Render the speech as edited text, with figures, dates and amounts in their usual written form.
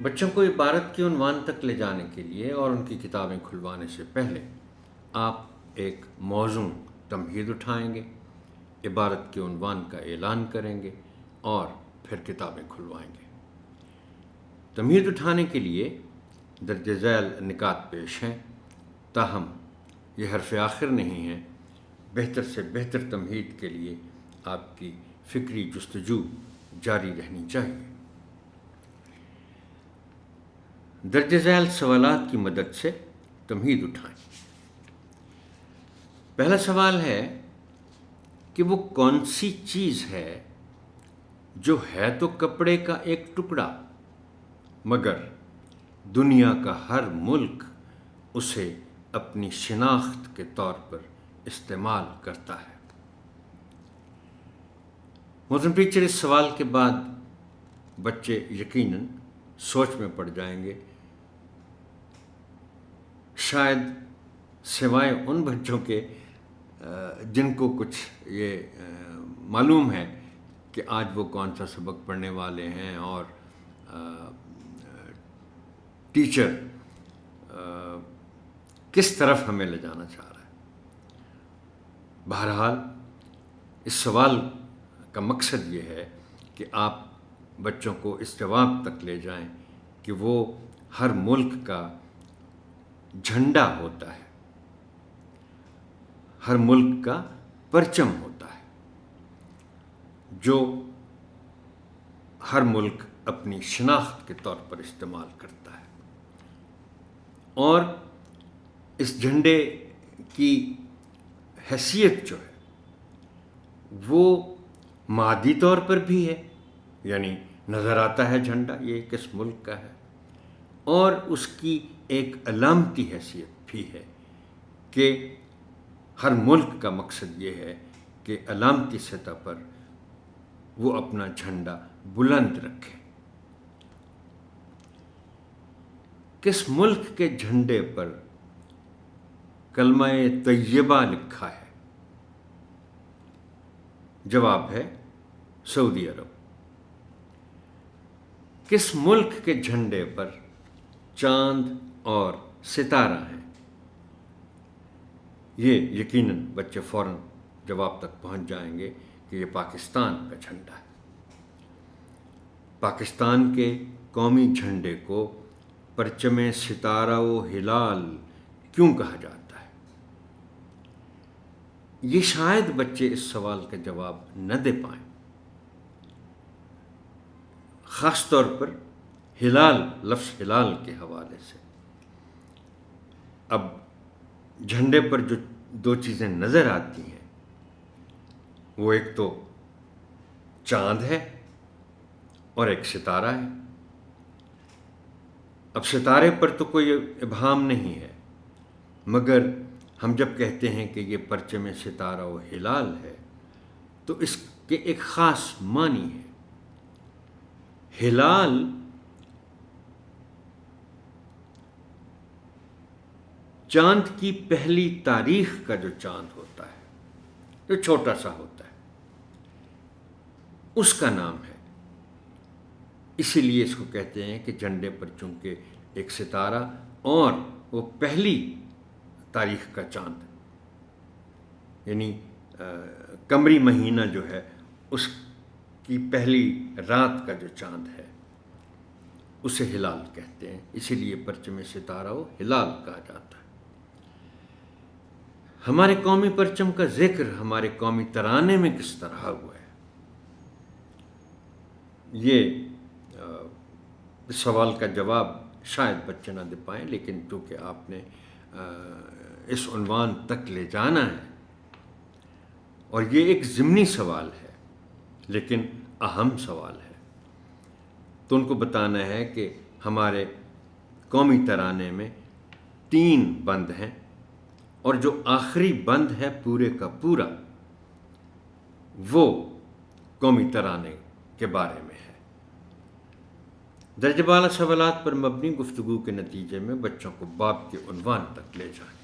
بچوں کو عبارت کے عنوان تک لے جانے کے لیے اور ان کی کتابیں کھلوانے سے پہلے آپ ایک موزوں تمہید اٹھائیں گے، عبارت کے عنوان کا اعلان کریں گے اور پھر کتابیں کھلوائیں گے۔ تمہید اٹھانے کے لیے درج ذیل نکات پیش ہیں، تاہم یہ حرف آخر نہیں ہے۔ بہتر سے بہتر تمہید کے لیے آپ کی فکری جستجو جاری رہنی چاہیے۔ درج ذیل سوالات کی مدد سے تمہید اٹھائیں۔ پہلا سوال ہے کہ وہ کون سی چیز ہے جو ہے تو کپڑے کا ایک ٹکڑا، مگر دنیا کا ہر ملک اسے اپنی شناخت کے طور پر استعمال کرتا ہے۔ محترم ٹیچر، اس سوال کے بعد بچے یقیناً سوچ میں پڑ جائیں گے، شاید سوائے ان بچوں کے جن کو کچھ یہ معلوم ہے کہ آج وہ کون سا سبق پڑھنے والے ہیں اور ٹیچر کس طرف ہمیں لے جانا چاہ رہا ہے۔ بہرحال اس سوال کا مقصد یہ ہے کہ آپ بچوں کو اس جواب تک لے جائیں کہ وہ ہر ملک کا جھنڈا ہوتا ہے، ہر ملک کا پرچم ہوتا ہے، جو ہر ملک اپنی شناخت کے طور پر استعمال کرتا ہے، اور اس جھنڈے کی حیثیت جو ہے وہ مادی طور پر بھی ہے، یعنی نظر آتا ہے جھنڈا یہ کس ملک کا ہے، اور اس کی ایک علامتی حیثیت بھی ہے کہ ہر ملک کا مقصد یہ ہے کہ علامتی سطح پر وہ اپنا جھنڈا بلند رکھے۔ کس ملک کے جھنڈے پر کلمہ طیبہ لکھا ہے؟ جواب ہے سعودی عرب۔ کس ملک کے جھنڈے پر چاند اور ستارہ ہیں؟ یہ یقیناً بچے فوراً جواب تک پہنچ جائیں گے کہ یہ پاکستان کا جھنڈا ہے۔ پاکستان کے قومی جھنڈے کو پرچم ستارہ و ہلال کیوں کہا جاتا ہے؟ یہ شاید بچے اس سوال کا جواب نہ دے پائیں، خاص طور پر ہلال، لفظ ہلال کے حوالے سے۔ اب جھنڈے پر جو دو چیزیں نظر آتی ہیں وہ ایک تو چاند ہے اور ایک ستارہ ہے۔ اب ستارے پر تو کوئی ابہام نہیں ہے، مگر ہم جب کہتے ہیں کہ یہ پرچم ستارہ و ہلال ہے تو اس کے ایک خاص معنی ہے۔ ہلال چاند کی پہلی تاریخ کا جو چاند ہوتا ہے، جو چھوٹا سا ہوتا ہے، اس کا نام ہے۔ اسی لیے اس کو کہتے ہیں کہ جھنڈے پر چونکہ ایک ستارہ اور وہ پہلی تاریخ کا چاند، یعنی قمری مہینہ جو ہے اس کی پہلی رات کا جو چاند ہے اسے ہلال کہتے ہیں، اسی لیے پرچم ستارہ و ہلال کہا جاتا ہے۔ ہمارے قومی پرچم کا ذکر ہمارے قومی ترانے میں کس طرح ہوا ہے؟ یہ اس سوال کا جواب شاید بچے نہ دے پائیں، لیکن چونکہ آپ نے اس عنوان تک لے جانا ہے اور یہ ایک ضمنی سوال ہے لیکن اہم سوال ہے، تو ان کو بتانا ہے کہ ہمارے قومی ترانے میں 3 بند ہیں اور جو آخری بند ہے پورے کا پورا وہ قومی ترانے کے بارے میں ہے۔ درجہ بالا سوالات پر مبنی گفتگو کے نتیجے میں بچوں کو باب کے عنوان تک لے جائیں۔